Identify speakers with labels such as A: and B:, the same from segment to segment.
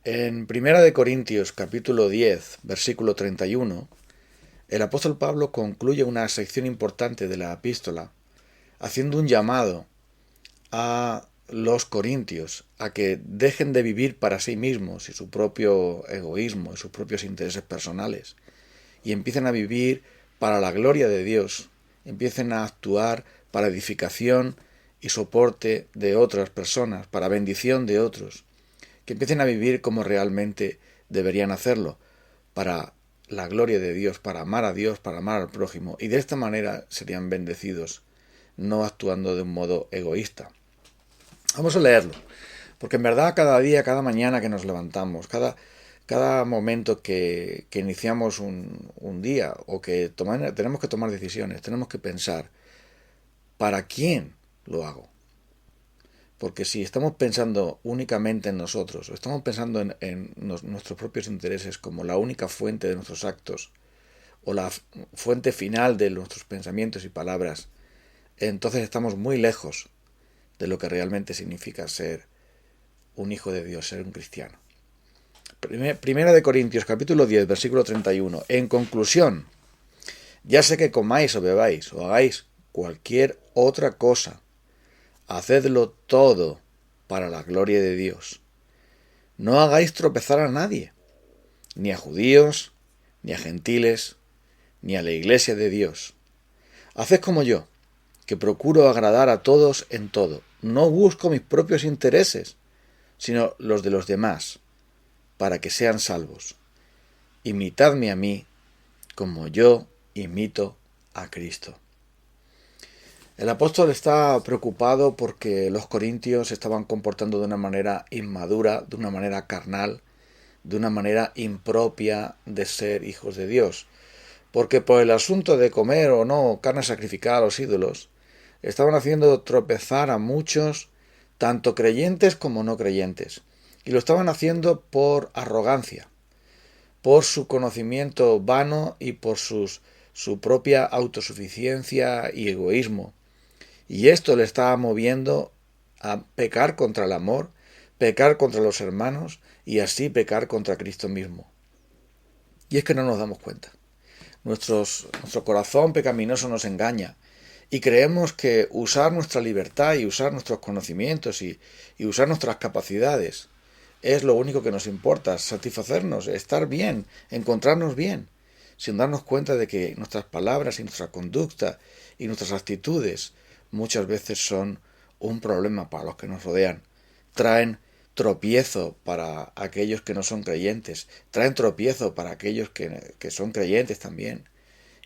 A: En Primera de Corintios capítulo 10, versículo 31, el apóstol Pablo concluye una sección importante de la epístola haciendo un llamado a los corintios a que dejen de vivir para sí mismos y su propio egoísmo y sus propios intereses personales y empiecen a vivir para la gloria de Dios, empiecen a actuar para edificación y soporte de otras personas, para bendición de otros, que empiecen a vivir como realmente deberían hacerlo, para la gloria de Dios, para amar a Dios, para amar al prójimo, y de esta manera serían bendecidos, no actuando de un modo egoísta. Vamos a leerlo, porque en verdad cada día, cada mañana que nos levantamos, cada momento que iniciamos un día o que tenemos que tomar decisiones, tenemos que pensar, ¿para quién lo hago? Porque si estamos pensando únicamente en nosotros, o estamos pensando en nuestros propios intereses como la única fuente de nuestros actos, o la fuente final de nuestros pensamientos y palabras, entonces estamos muy lejos de lo que realmente significa ser un hijo de Dios, ser un cristiano. Primera de Corintios capítulo 10, versículo 31. En conclusión, ya sé que comáis o bebáis o hagáis cualquier otra cosa, hacedlo todo para la gloria de Dios. No hagáis tropezar a nadie, ni a judíos, ni a gentiles, ni a la iglesia de Dios. Haced como yo, que procuro agradar a todos en todo. No busco mis propios intereses, sino los de los demás, para que sean salvos. Imitadme a mí, como yo imito a Cristo. El apóstol está preocupado porque los corintios se estaban comportando de una manera inmadura, de una manera carnal, de una manera impropia de ser hijos de Dios. Porque por el asunto de comer o no carne sacrificada a los ídolos, estaban haciendo tropezar a muchos, tanto creyentes como no creyentes. Y lo estaban haciendo por arrogancia, por su conocimiento vano y por su propia autosuficiencia y egoísmo. Y esto le estaba moviendo a pecar contra el amor, pecar contra los hermanos y así pecar contra Cristo mismo. Y es que no nos damos cuenta. Nuestro corazón pecaminoso nos engaña y creemos que usar nuestra libertad y usar nuestros conocimientos y usar nuestras capacidades es lo único que nos importa, satisfacernos, estar bien, encontrarnos bien, sin darnos cuenta de que nuestras palabras y nuestra conducta y nuestras actitudes muchas veces son un problema para los que nos rodean. Traen tropiezo para aquellos que no son creyentes, traen tropiezo para aquellos que son creyentes también.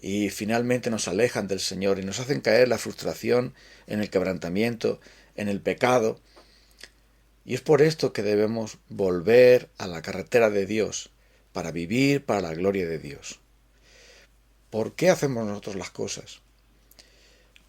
A: Y finalmente nos alejan del Señor y nos hacen caer en la frustración, en el quebrantamiento, en el pecado. Y es por esto que debemos volver a la carretera de Dios, para vivir para la gloria de Dios. ¿Por qué hacemos nosotros las cosas?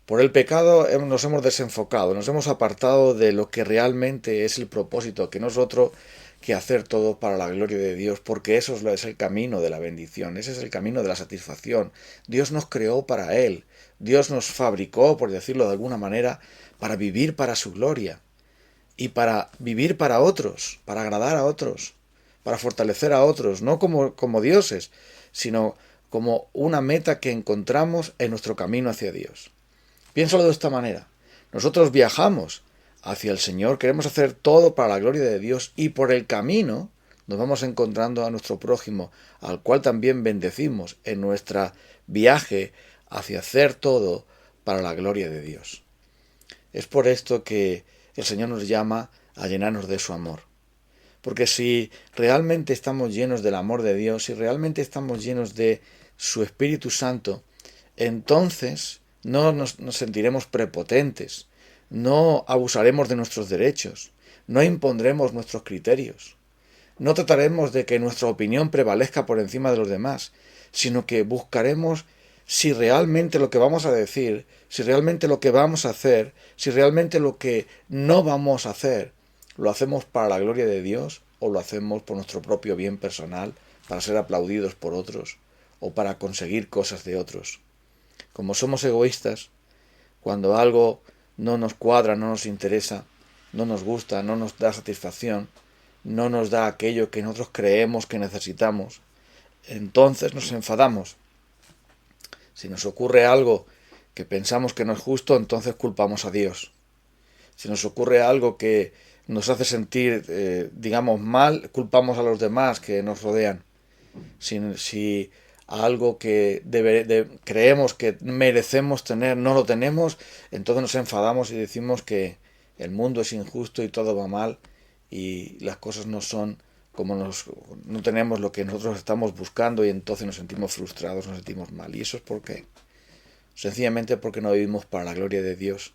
A: Por el pecado nos hemos desenfocado, nos hemos apartado de lo que realmente es el propósito, que no es otro que hacer todo para la gloria de Dios, porque eso es el camino de la bendición, ese es el camino de la satisfacción. Dios nos creó para Él, Dios nos fabricó, por decirlo de alguna manera, para vivir para su gloria y para vivir para otros, para agradar a otros, para fortalecer a otros, no como dioses, sino como una meta que encontramos en nuestro camino hacia Dios. Piénsalo de esta manera. Nosotros viajamos hacia el Señor, queremos hacer todo para la gloria de Dios y por el camino nos vamos encontrando a nuestro prójimo, al cual también bendecimos en nuestro viaje hacia hacer todo para la gloria de Dios. Es por esto que el Señor nos llama a llenarnos de su amor. Porque si realmente estamos llenos del amor de Dios, si realmente estamos llenos de su Espíritu Santo, entonces no nos sentiremos prepotentes, no abusaremos de nuestros derechos, no impondremos nuestros criterios, no trataremos de que nuestra opinión prevalezca por encima de los demás, sino que buscaremos si realmente lo que vamos a decir, si realmente lo que vamos a hacer, si realmente lo que no vamos a hacer, lo hacemos para la gloria de Dios o lo hacemos por nuestro propio bien personal, para ser aplaudidos por otros o para conseguir cosas de otros. Como somos egoístas, cuando algo no nos cuadra, no nos interesa, no nos gusta, no nos da satisfacción, no nos da aquello que nosotros creemos que necesitamos, entonces nos enfadamos. Si nos ocurre algo que pensamos que no es justo, entonces culpamos a Dios. Si nos ocurre algo que nos hace sentir, digamos, mal, culpamos a los demás que nos rodean. Si algo que creemos que merecemos tener no lo tenemos, entonces nos enfadamos y decimos que el mundo es injusto y todo va mal y las cosas no son como no tenemos lo que nosotros estamos buscando y entonces nos sentimos frustrados, nos sentimos mal. ¿Y eso es por qué? Sencillamente porque no vivimos para la gloria de Dios.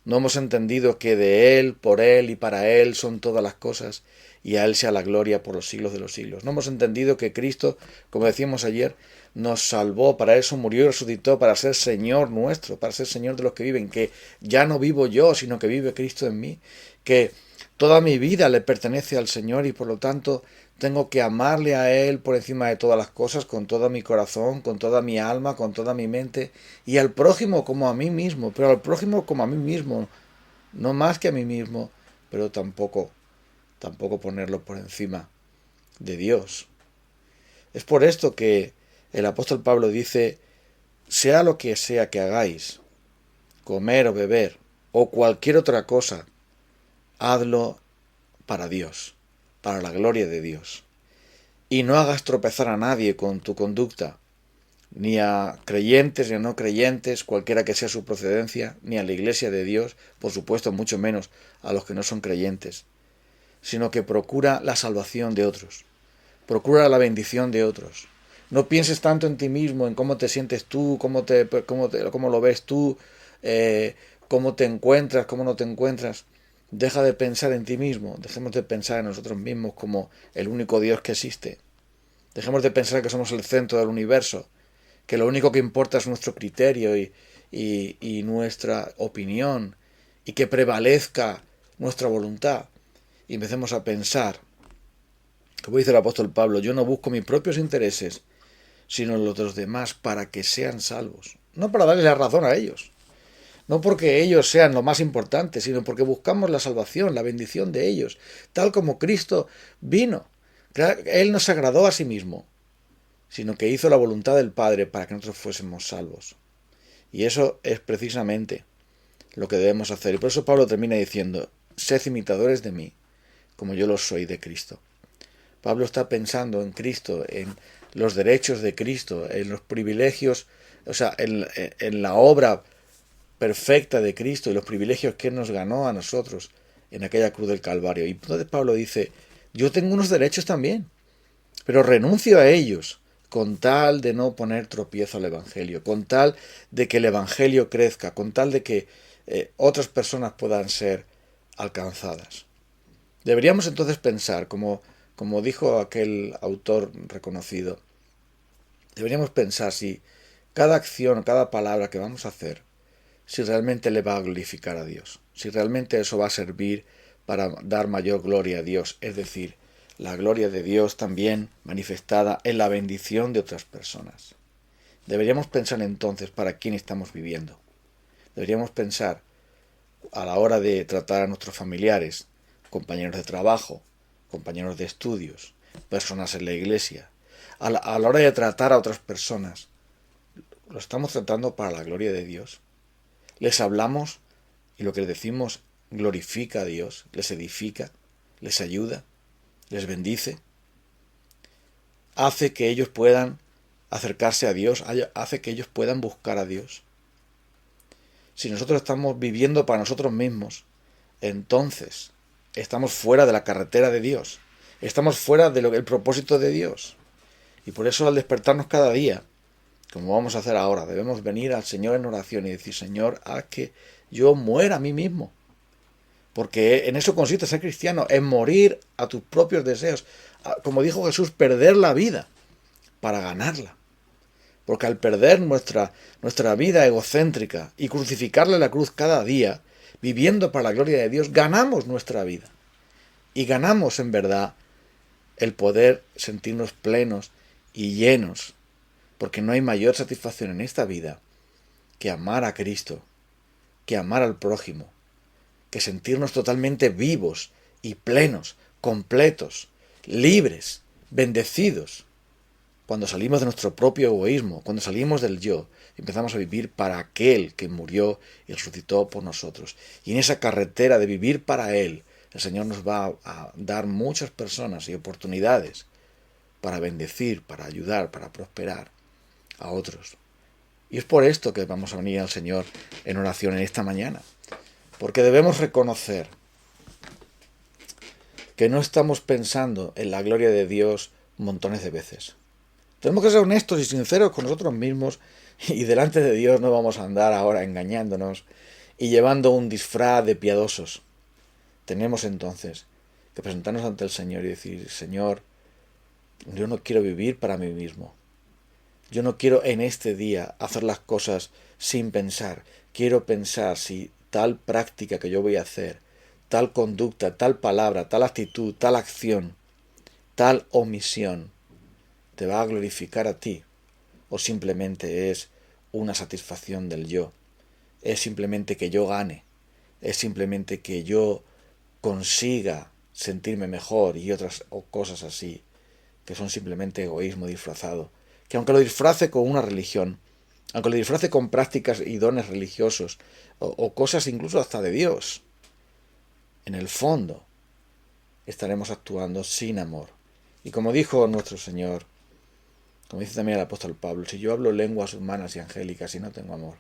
A: No hemos entendido que de Él, por Él y para Él son todas las cosas y a Él sea la gloria por los siglos de los siglos. No hemos entendido que Cristo, como decíamos ayer, nos salvó, para eso murió y resucitó, para ser Señor nuestro, para ser Señor de los que viven, que ya no vivo yo, sino que vive Cristo en mí, que toda mi vida le pertenece al Señor y por lo tanto tengo que amarle a Él por encima de todas las cosas, con todo mi corazón, con toda mi alma, con toda mi mente, y al prójimo como a mí mismo, pero al prójimo como a mí mismo, no más que a mí mismo, pero tampoco ponerlo por encima de Dios. Es por esto que el apóstol Pablo dice, sea lo que sea que hagáis, comer o beber, o cualquier otra cosa, hazlo para Dios, para la gloria de Dios. Y no hagas tropezar a nadie con tu conducta, ni a creyentes ni a no creyentes, cualquiera que sea su procedencia, ni a la iglesia de Dios, por supuesto, mucho menos a los que no son creyentes, sino que procura la salvación de otros, procura la bendición de otros. No pienses tanto en ti mismo, en cómo te sientes tú, cómo lo ves tú, cómo te encuentras, cómo no te encuentras. Deja de pensar en ti mismo, dejemos de pensar en nosotros mismos como el único Dios que existe. Dejemos de pensar que somos el centro del universo, que lo único que importa es nuestro criterio y nuestra opinión, y que prevalezca nuestra voluntad. Y empecemos a pensar, como dice el apóstol Pablo, yo no busco mis propios intereses, sino los de los demás para que sean salvos. No para darles la razón a ellos, no porque ellos sean lo más importante, sino porque buscamos la salvación, la bendición de ellos, tal como Cristo vino. Él no se agradó a sí mismo, sino que hizo la voluntad del Padre para que nosotros fuésemos salvos. Y eso es precisamente lo que debemos hacer. Y por eso Pablo termina diciendo, sed imitadores de mí, como yo lo soy de Cristo. Pablo está pensando en Cristo, en los derechos de Cristo, en los privilegios, o sea, en la obra perfecta de Cristo y los privilegios que Él nos ganó a nosotros en aquella cruz del Calvario. Y entonces Pablo dice, yo tengo unos derechos también, pero renuncio a ellos con tal de no poner tropiezo al Evangelio, con tal de que el Evangelio crezca, con tal de que otras personas puedan ser alcanzadas. Deberíamos entonces pensar, como dijo aquel autor reconocido, deberíamos pensar si cada acción, cada palabra que vamos a hacer, si realmente le va a glorificar a Dios, si realmente eso va a servir para dar mayor gloria a Dios, es decir, la gloria de Dios también manifestada en la bendición de otras personas. Deberíamos pensar entonces para quién estamos viviendo. Deberíamos pensar a la hora de tratar a nuestros familiares, compañeros de trabajo, compañeros de estudios, personas en la iglesia. A la hora de tratar a otras personas, ¿lo estamos tratando para la gloria de Dios? Les hablamos y lo que les decimos glorifica a Dios, les edifica, les ayuda, les bendice, hace que ellos puedan acercarse a Dios, hace que ellos puedan buscar a Dios. Si nosotros estamos viviendo para nosotros mismos, entonces estamos fuera de la carretera de Dios, estamos fuera del propósito de Dios. Y por eso al despertarnos cada día, como vamos a hacer ahora, debemos venir al Señor en oración y decir, Señor, haz que yo muera a mí mismo. Porque en eso consiste ser cristiano, en morir a tus propios deseos. Como dijo Jesús, perder la vida para ganarla. Porque al perder nuestra vida egocéntrica y crucificarle la cruz cada día, viviendo para la gloria de Dios, ganamos nuestra vida. Y ganamos en verdad el poder sentirnos plenos y llenos. Porque no hay mayor satisfacción en esta vida que amar a Cristo, que amar al prójimo, que sentirnos totalmente vivos y plenos completos, libres, bendecidos. Cuando salimos de nuestro propio egoísmo, cuando salimos del yo, empezamos a vivir para aquel que murió y resucitó por nosotros. Y en esa carretera de vivir para Él, el Señor nos va a dar muchas personas y oportunidades para bendecir, para ayudar, para prosperar a otros. Y es por esto que vamos a venir al Señor en oración en esta mañana. Porque debemos reconocer que no estamos pensando en la gloria de Dios montones de veces. Tenemos que ser honestos y sinceros con nosotros mismos y delante de Dios no vamos a andar ahora engañándonos y llevando un disfraz de piadosos. Tenemos entonces que presentarnos ante el Señor y decir: Señor, yo no quiero vivir para mí mismo. Yo no quiero en este día hacer las cosas sin pensar. Quiero pensar si tal práctica que yo voy a hacer, tal conducta, tal palabra, tal actitud, tal acción, tal omisión, te va a glorificar a ti, o simplemente es una satisfacción del yo, es simplemente que yo gane, es simplemente que yo consiga sentirme mejor y otras cosas así, que son simplemente egoísmo disfrazado, que aunque lo disfrace con una religión, aunque lo disfrace con prácticas y dones religiosos, o cosas incluso hasta de Dios, en el fondo estaremos actuando sin amor. Y como dijo nuestro Señor, como dice también el apóstol Pablo, si yo hablo lenguas humanas y angélicas y no tengo amor,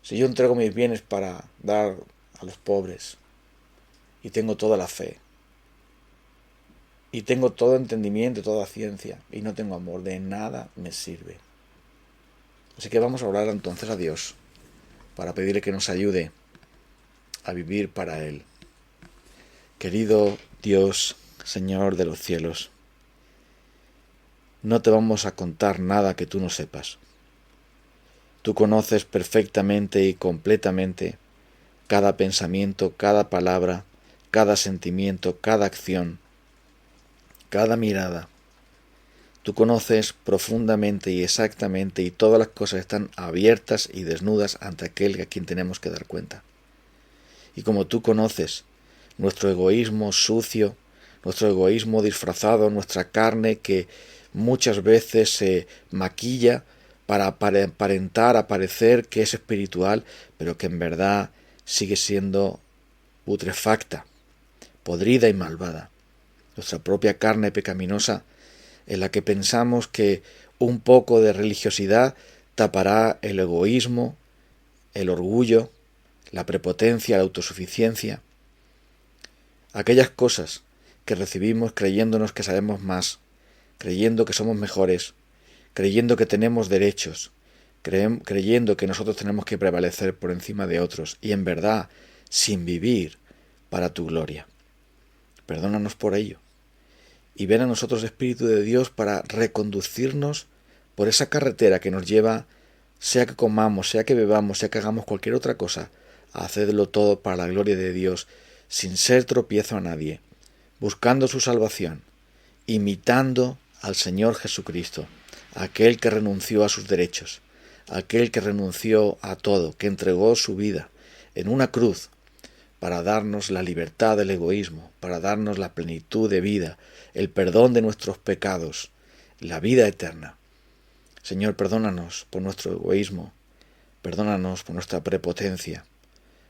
A: si yo entrego mis bienes para dar a los pobres y tengo toda la fe y tengo todo entendimiento, toda ciencia y no tengo amor, de nada me sirve. Así que vamos a orar entonces a Dios para pedirle que nos ayude a vivir para Él. Querido Dios, Señor de los cielos, no te vamos a contar nada que tú no sepas. Tú conoces perfectamente y completamente cada pensamiento, cada palabra, cada sentimiento, cada acción, cada mirada. Tú conoces profundamente y exactamente, y todas las cosas están abiertas y desnudas ante aquel a quien tenemos que dar cuenta. Y como tú conoces nuestro egoísmo sucio, nuestro egoísmo disfrazado, nuestra carne que muchas veces se maquilla para aparentar, aparecer que es espiritual, pero que en verdad sigue siendo putrefacta, podrida y malvada. Nuestra propia carne pecaminosa, en la que pensamos que un poco de religiosidad tapará el egoísmo, el orgullo, la prepotencia, la autosuficiencia. Aquellas cosas que recibimos creyéndonos que sabemos más, creyendo que somos mejores, creyendo que tenemos derechos, creyendo que nosotros tenemos que prevalecer por encima de otros y en verdad sin vivir para tu gloria. Perdónanos por ello. Y ven a nosotros, Espíritu de Dios, para reconducirnos por esa carretera que nos lleva, sea que comamos, sea que bebamos, sea que hagamos cualquier otra cosa, a hacerlo todo para la gloria de Dios, sin ser tropiezo a nadie, buscando su salvación, imitando al Señor Jesucristo, aquel que renunció a sus derechos, aquel que renunció a todo, que entregó su vida en una cruz para darnos la libertad del egoísmo, para darnos la plenitud de vida, el perdón de nuestros pecados, la vida eterna. Señor, perdónanos por nuestro egoísmo, perdónanos por nuestra prepotencia,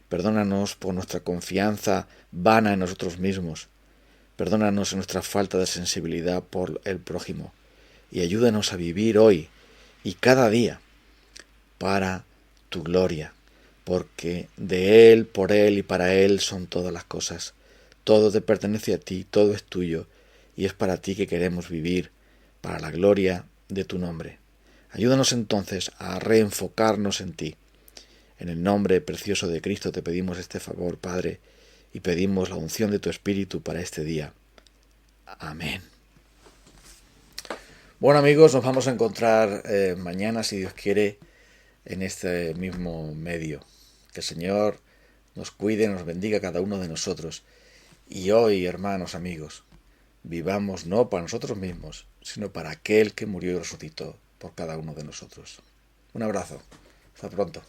A: perdónanos por nuestra confianza vana en nosotros mismos, perdónanos en nuestra falta de sensibilidad por el prójimo y ayúdanos a vivir hoy y cada día para tu gloria, porque de Él, por Él y para Él son todas las cosas. Todo te pertenece a ti, todo es tuyo, y es para ti que queremos vivir, para la gloria de tu nombre. Ayúdanos entonces a reenfocarnos en ti. En el nombre precioso de Cristo te pedimos este favor, Padre, y pedimos la unción de tu Espíritu para este día. Amén. Bueno, amigos, nos vamos a encontrar mañana, si Dios quiere, en este mismo medio. Que el Señor nos cuide, nos bendiga a cada uno de nosotros. Y hoy, hermanos, amigos, vivamos no para nosotros mismos, sino para aquel que murió y resucitó por cada uno de nosotros. Un abrazo. Hasta pronto.